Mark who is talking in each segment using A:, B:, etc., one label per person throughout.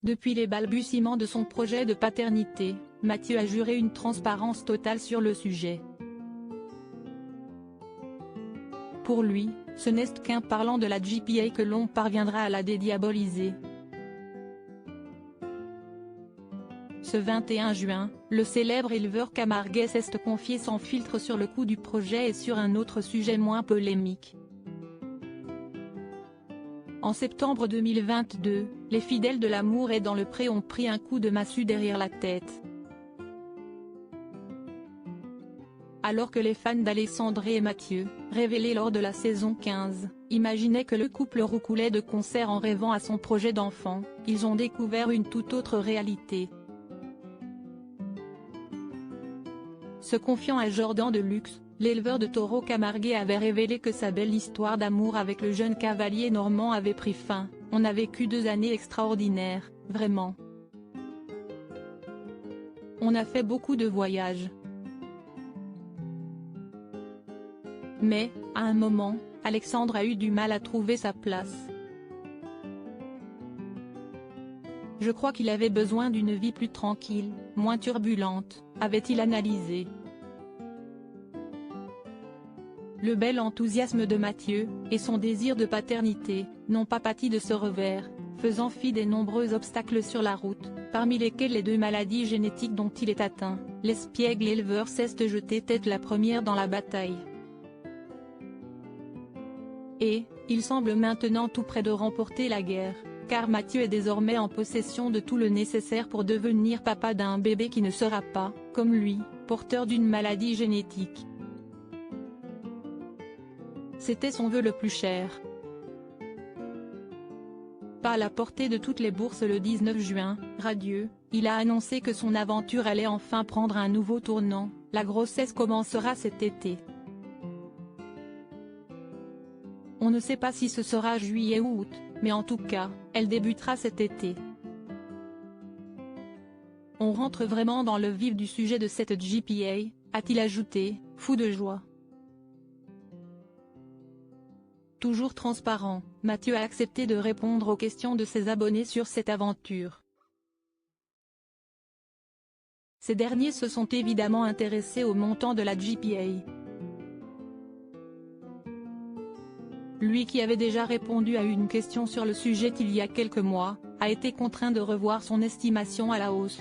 A: Depuis les balbutiements de son projet de paternité, Mathieu a juré une transparence totale sur le sujet. Pour lui, ce n'est qu'un parlant de la GPA que l'on parviendra à la dédiaboliser. Ce 21 juin, le célèbre éleveur camarguais s'est confié sans filtre sur le coût du projet et sur un autre sujet moins polémique. En septembre 2022, les fidèles de l'Amour est dans le Pré ont pris un coup de massue derrière la tête. Alors que les fans d'Alexandre et Mathieu, révélés lors de la saison 15, imaginaient que le couple roucoulait de concert en rêvant à son projet d'enfant, ils ont découvert une toute autre réalité. Se confiant à Jordan de Luxe, l'éleveur de taureaux camarguais avait révélé que sa belle histoire d'amour avec le jeune cavalier normand avait pris fin. On a vécu 2 années extraordinaires, vraiment. On a fait beaucoup de voyages. Mais, à un moment, Alexandre a eu du mal à trouver sa place. Je crois qu'il avait besoin d'une vie plus tranquille, moins turbulente, avait-il analysé. Le bel enthousiasme de Mathieu, et son désir de paternité, n'ont pas pâti de ce revers, faisant fi des nombreux obstacles sur la route, parmi lesquels les 2 maladies génétiques dont il est atteint. L'espiègle éleveur s'est jeté tête la première dans la bataille. Et, il semble maintenant tout près de remporter la guerre, car Mathieu est désormais en possession de tout le nécessaire pour devenir papa d'un bébé qui ne sera pas, comme lui, porteur d'une maladie génétique. C'était son vœu le plus cher. Pas à la portée de toutes les bourses le 19 juin, radieux, il a annoncé que son aventure allait enfin prendre un nouveau tournant, la grossesse commencera cet été. On ne sait pas si ce sera juillet ou août, mais en tout cas, elle débutera cet été. On rentre vraiment dans le vif du sujet de cette GPA, a-t-il ajouté, fou de joie. Toujours transparent, Mathieu a accepté de répondre aux questions de ses abonnés sur cette aventure. Ces derniers se sont évidemment intéressés au montant de la GPA. Lui qui avait déjà répondu à une question sur le sujet il y a quelques mois, a été contraint de revoir son estimation à la hausse.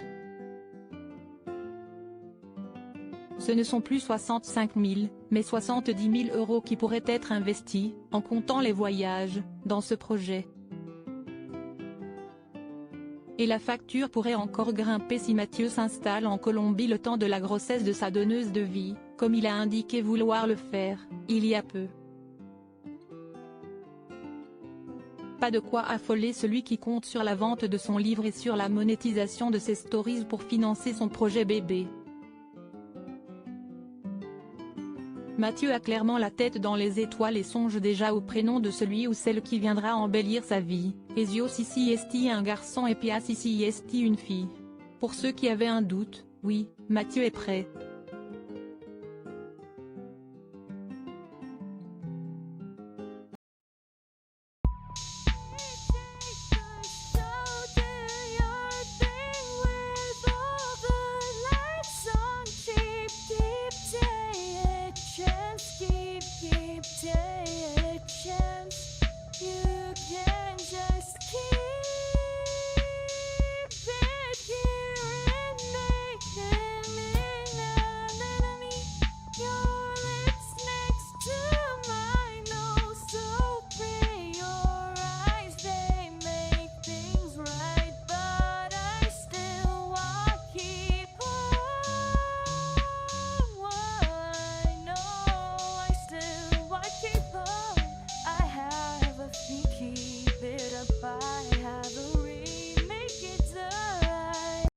A: Ce ne sont plus 65 000, mais 70 000 € qui pourraient être investis, en comptant les voyages, dans ce projet. Et la facture pourrait encore grimper si Mathieu s'installe en Colombie le temps de la grossesse de sa donneuse de vie, comme il a indiqué vouloir le faire, il y a peu. Pas de quoi affoler celui qui compte sur la vente de son livre et sur la monétisation de ses stories pour financer son projet bébé. Mathieu a clairement la tête dans les étoiles et songe déjà au prénom de celui ou celle qui viendra embellir sa vie, Ezio Sissi Esti un garçon et Pia Sissi Esti une fille. Pour ceux qui avaient un doute, oui, Mathieu est prêt.